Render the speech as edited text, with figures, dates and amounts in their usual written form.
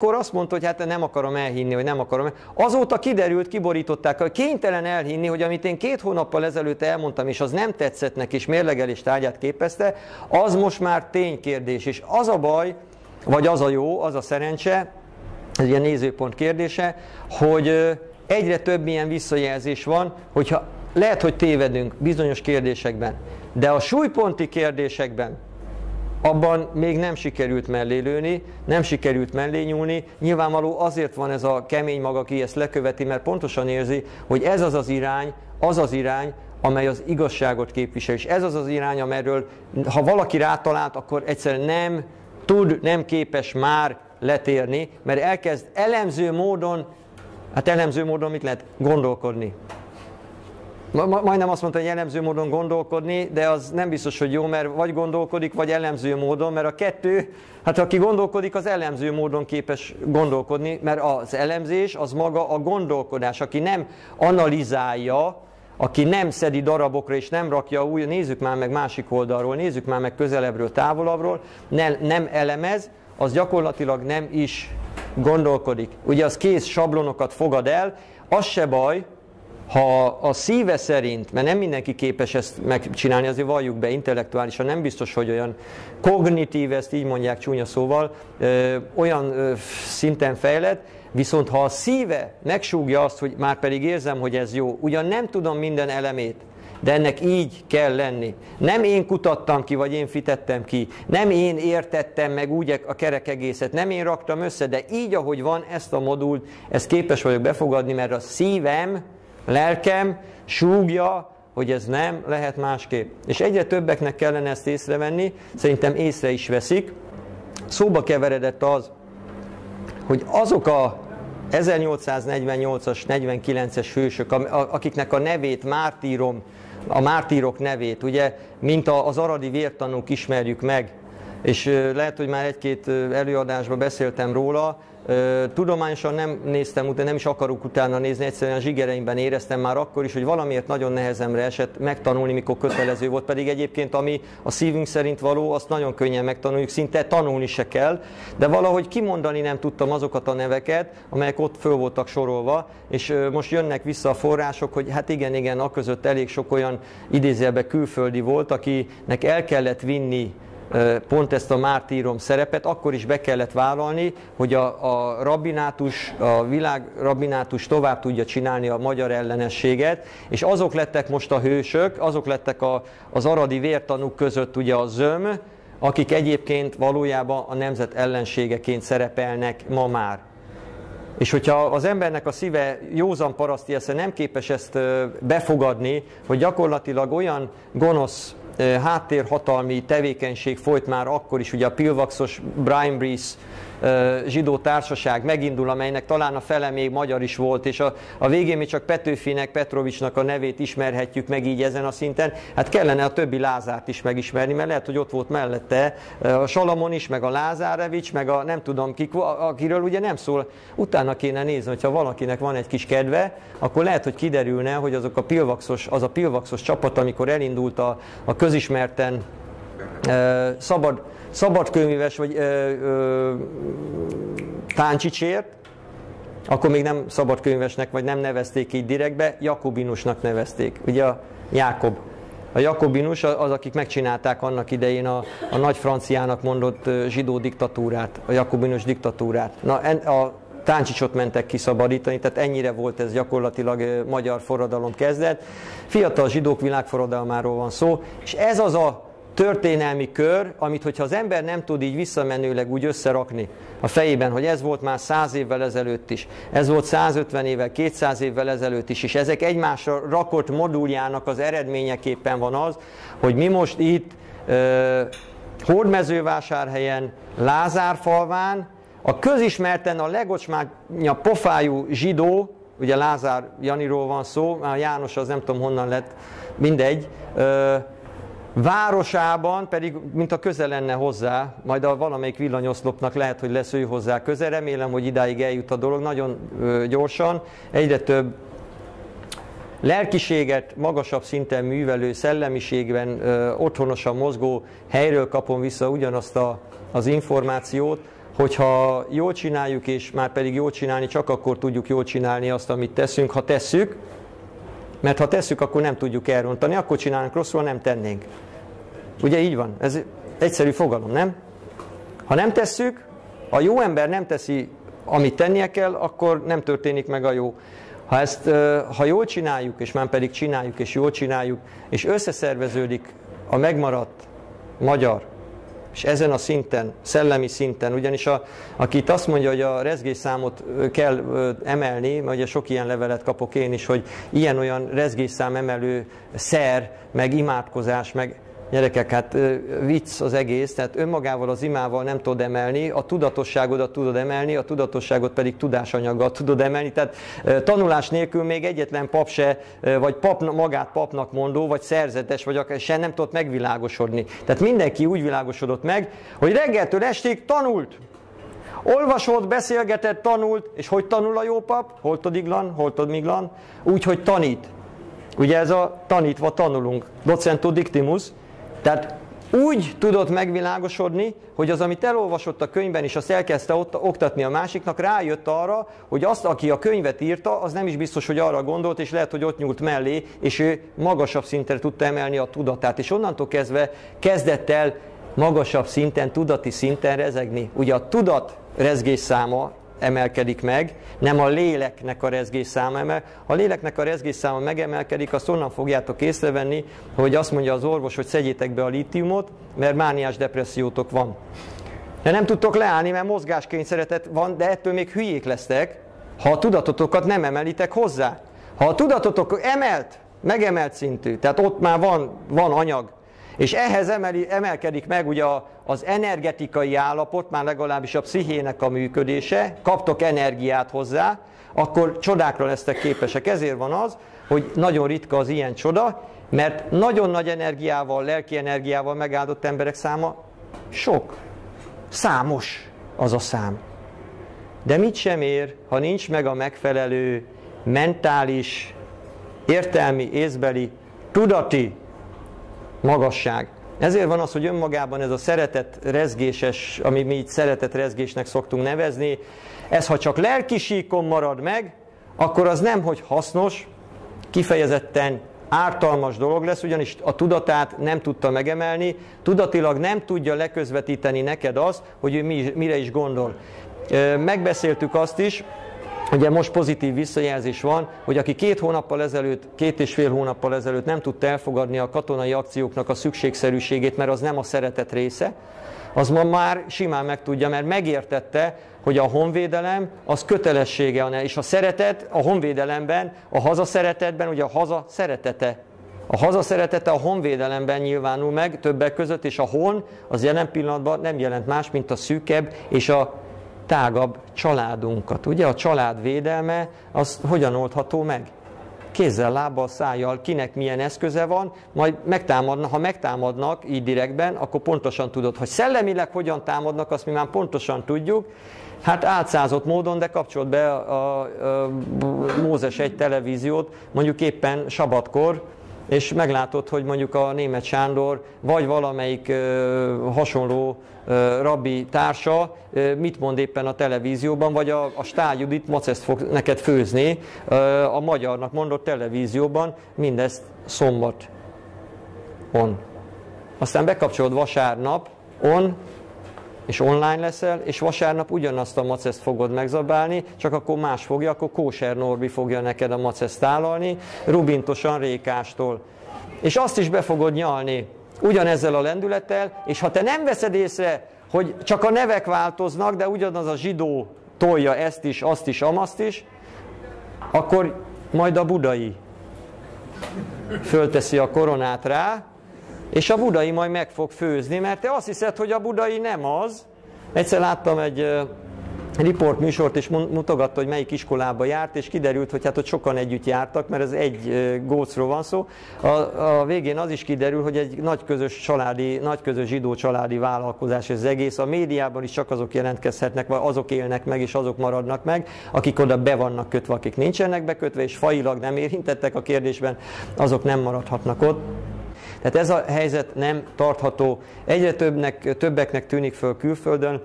akkor azt mondta, hogy hát nem akarom elhinni, vagy nem akarom. Azóta kiderült, kiborították, hogy kénytelen elhinni, hogy amit én 2 hónappal ezelőtt elmondtam, és az nem tetszett neki, és mérlegelés tárgyát képezte, az most már ténykérdés. És az a baj, vagy az a jó, az a szerencse, ez ilyen nézőpont kérdése, hogy egyre több ilyen visszajelzés van, hogyha lehet, hogy tévedünk bizonyos kérdésekben, de a súlyponti kérdésekben abban még nem sikerült mellé lőni, nem sikerült mellé nyúlni. Nyilvánvaló azért van ez a kemény mag, aki ezt leköveti, mert pontosan érzi, hogy ez az az irány, amely az igazságot képvisel. És ez az az irány, amelyről ha valaki rátalált, akkor egyszerűen nem tud, nem képes már letérni, mert elkezd elemző módon mit lehet? Gondolkodni. Majdnem azt mondta, hogy elemző módon gondolkodni, de az nem biztos, hogy jó, mert vagy gondolkodik, vagy elemző módon, mert a kettő, hát aki gondolkodik, az elemző módon képes gondolkodni, mert az elemzés az maga a gondolkodás, aki nem analizálja, aki nem szedi darabokra és nem rakja új, nézzük már meg másik oldalról, nézzük már meg közelebbről, távolabbról, nem elemez, az gyakorlatilag nem is gondolkodik. Ugye az kész sablonokat fogad el, az se baj, ha a szíve szerint, mert nem mindenki képes ezt megcsinálni, azért valljuk be, intellektuálisan nem biztos, hogy olyan kognitív, ezt így mondják csúnya szóval, olyan szinten fejlett, viszont ha a szíve megsúgja azt, hogy már pedig érzem, hogy ez jó, ugyan nem tudom minden elemét, de ennek így kell lenni. Nem én kutattam ki, vagy én fitettem ki, nem én értettem meg úgy a kerek egészet, nem én raktam össze, de így, ahogy van, ezt a modult, ezt képes vagyok befogadni, mert a szívem, lelkem súgja, hogy ez nem lehet másképp. És egyre többeknek kellene ezt észrevenni, szerintem észre is veszik. Szóba keveredett az, hogy azok a 1848-as, 49-es hősök, akiknek a nevét mártírom, a mártírok nevét, ugye, mint az aradi vértanúk ismerjük meg, és lehet, hogy már egy-két előadásban beszéltem róla, tudományosan nem néztem utána, nem is akarok utána nézni, egyszerűen a zsigereimben éreztem már akkor is, hogy valamiért nagyon nehezemre esett megtanulni, mikor kötelező volt, pedig egyébként ami a szívünk szerint való, azt nagyon könnyen megtanuljuk, szinte tanulni se kell, de valahogy kimondani nem tudtam azokat a neveket, amelyek ott föl voltak sorolva, és most jönnek vissza a források, hogy hát igen, aközött elég sok olyan idézőjelben külföldi volt, akinek el kellett vinni pont ezt a mártírom szerepet, akkor is be kellett vállalni, hogy a rabbinátus, a világ rabbinátus tovább tudja csinálni a magyar ellenességet, és azok lettek most a hősök, azok lettek az aradi vértanúk között ugye a zöm, akik egyébként valójában a nemzet ellenségeként szerepelnek ma már. És hogyha az embernek a szíve józan paraszti esze nem képes ezt befogadni, hogy gyakorlatilag olyan gonosz háttérhatalmi tevékenység folyt már akkor is, ugye a Pilvaxos Brian Brees zsidó társaság megindul, amelynek talán a fele még magyar is volt, és a végén még csak Petőfinek, Petrovicsnak a nevét ismerhetjük meg így ezen a szinten. Hát kellene a többi Lázárt is megismerni, mert lehet, hogy ott volt mellette a Salamon is, meg a Lázárevics, meg a nem tudom kik, akiről ugye nem szól. Utána kéne nézni, hogyha valakinek van egy kis kedve, akkor lehet, hogy kiderülne, hogy az a Pilvaxos csapat, amikor elindult a közismerten szabadkőműves vagy Táncsicsért, akkor még nem szabadkőművesnek, vagy nem nevezték így direktbe, jakobinusnak nevezték. Ugye a Jákob. A jakobinus az, akik megcsinálták annak idején a nagy franciának mondott zsidó diktatúrát, a jakobinus diktatúrát. Na, a Táncsicsot mentek kiszabadítani, tehát ennyire volt ez gyakorlatilag magyar forradalom kezdet. Fiatal zsidók világforradalmáról van szó, és ez az a történelmi kör, amit hogyha az ember nem tud így visszamenőleg úgy összerakni a fejében, hogy ez volt már 100 évvel ezelőtt is, ez volt 150 évvel, 200 évvel ezelőtt is, és ezek egymásra rakott moduljának az eredményeképpen van az, hogy mi most itt Hódmezővásárhelyen, Lázárfalván, a közismerten a legocsmányabb pofájú zsidó, ugye Lázár Janiról van szó, a János az nem tudom honnan lett, mindegy, városában pedig, mint a közel lenne hozzá, majd a valamelyik villanyoszlopnak lehet, hogy lesz ő hozzá közel, remélem, hogy idáig eljut a dolog nagyon gyorsan, egyre több lelkiséget magasabb szinten művelő, szellemiségben otthonosan mozgó helyről kapom vissza ugyanazt az információt, hogyha jól csináljuk, és már pedig jól csinálni, csak akkor tudjuk jól csinálni azt, amit teszünk, ha tesszük, mert ha tesszük, akkor nem tudjuk elrontani, akkor csinálunk rosszul, nem tennénk. Ugye így van? Ez egyszerű fogalom, nem? Ha nem tesszük, a jó ember nem teszi, amit tennie kell, akkor nem történik meg a jó. Ha jól csináljuk, és már pedig csináljuk, és jól csináljuk, és összeszerveződik a megmaradt magyar, és ezen a szinten, szellemi szinten, ugyanis aki itt azt mondja, hogy a rezgésszámot kell emelni, mert ugye sok ilyen levelet kapok én is, hogy ilyen-olyan rezgésszám emelő szer, meg imádkozás, meg gyerekek, hát vicc az egész, tehát önmagával az imával nem tudod emelni, a tudatosságodat tudod emelni, a tudatosságot pedig tudásanyaggal tudod emelni, tehát tanulás nélkül még egyetlen pap se, vagy magát papnak mondó, vagy szerzetes, vagy akár se nem tudott megvilágosodni. Tehát mindenki úgy világosodott meg, hogy reggeltől estig tanult. Olvasott, beszélgetett, tanult, és hogy tanul a jó pap? Holtodiglan, holtodmiglan, úgy, hogy tanít. Ugye ez a tanítva tanulunk, docento dictimus. Tehát úgy tudott megvilágosodni, hogy az, amit elolvasott a könyvben, és azt elkezdte oktatni a másiknak, rájött arra, hogy azt, aki a könyvet írta, az nem is biztos, hogy arra gondolt, és lehet, hogy ott nyúlt mellé, és ő magasabb szintre tudta emelni a tudatát. És onnantól kezdve kezdett el magasabb szinten, tudati szinten rezegni. Ugye a tudat rezgésszáma emelkedik meg, nem a léleknek a rezgésszáma emel. Ha a léleknek a rezgésszáma megemelkedik, azt onnan fogjátok észrevenni, hogy azt mondja az orvos, hogy szedjétek be a lítiumot, mert mániás depressziótok van. De nem tudtok leállni, mert mozgáskényszeretet van, de ettől még hülyék lesztek, ha a tudatotokat nem emelitek hozzá. Ha a tudatotok megemelt szintű, tehát ott már van anyag, és ehhez emelkedik meg ugye az energetikai állapot, már legalábbis a pszichének a működése, kaptok energiát hozzá, akkor csodákra lesztek képesek. Ezért van az, hogy nagyon ritka az ilyen csoda, mert nagyon nagy energiával, lelki energiával megáldott emberek száma sok. Számos az a szám. De mit sem ér, ha nincs meg a megfelelő mentális, értelmi, észbeli, tudati magasság. Ezért van az, hogy önmagában ez a szeretet rezgéses, ami mi így szeretet rezgésnek szoktunk nevezni, ez ha csak lelki síkon marad meg, akkor az nem, hogy hasznos, kifejezetten ártalmas dolog lesz, ugyanis a tudatát nem tudta megemelni, tudatilag nem tudja leközvetíteni neked azt, hogy ő mire is gondol. Megbeszéltük azt is, ugye most pozitív visszajelzés van, hogy aki 2,5 hónappal ezelőtt nem tudta elfogadni a katonai akcióknak a szükségszerűségét, mert az nem a szeretet része, az ma már simán meg tudja, mert megértette, hogy a honvédelem az kötelessége, és a szeretet a honvédelemben, a hazaszeretetben, ugye a haza szeretete. A haza szeretete a honvédelemben nyilvánul meg többek között, és a hon az jelen pillanatban nem jelent más, mint a szűkebb és a tágabb családunkat. Ugye a család védelme, az hogyan oldható meg? Kézzel, lábbal, szájjal, kinek milyen eszköze van, majd ha megtámadnak így direktben, akkor pontosan tudod, hogy szellemileg hogyan támadnak, azt mi már pontosan tudjuk, hát álcázott módon, de kapcsolt be a Mózes 1 televíziót, mondjuk éppen sabatkor, és meglátod, hogy mondjuk a Németh Sándor, vagy valamelyik hasonló rabbi társa mit mond éppen a televízióban, vagy a Stáhl Judit maceszt fog neked főzni a Magyarnak mondott televízióban, mindezt szombaton. Aztán bekapcsolod vasárnap, és online leszel, és vasárnap ugyanazt a maceszt fogod megzabálni, csak akkor más fogja, akkor Kóser Norbi fogja neked a maceszt tálalni, rubintosan Rékástól. És azt is be fogod nyalni, ugyanezzel a lendülettel, és ha te nem veszed észre, hogy csak a nevek változnak, de ugyanaz a zsidó tolja ezt is, azt is, amazt is, akkor majd a budai fölteszi a koronát rá, és a budai majd meg fog főzni, mert te azt hiszed, hogy a budai nem az. Egyszer láttam egy riportműsort, és mutogatta, hogy melyik iskolába járt, és kiderült, hogy hát ott sokan együtt jártak, mert ez egy gócról van szó. A végén az is kiderül, hogy egy nagy közös zsidó családi vállalkozás ez az egész. A médiában is csak azok jelentkezhetnek, vagy azok élnek meg, és azok maradnak meg, akik oda be vannak kötve, akik nincsenek bekötve, és fajilag nem érintettek a kérdésben, azok nem maradhatnak ott. Tehát ez a helyzet nem tartható. Egyre többeknek tűnik föl külföldön,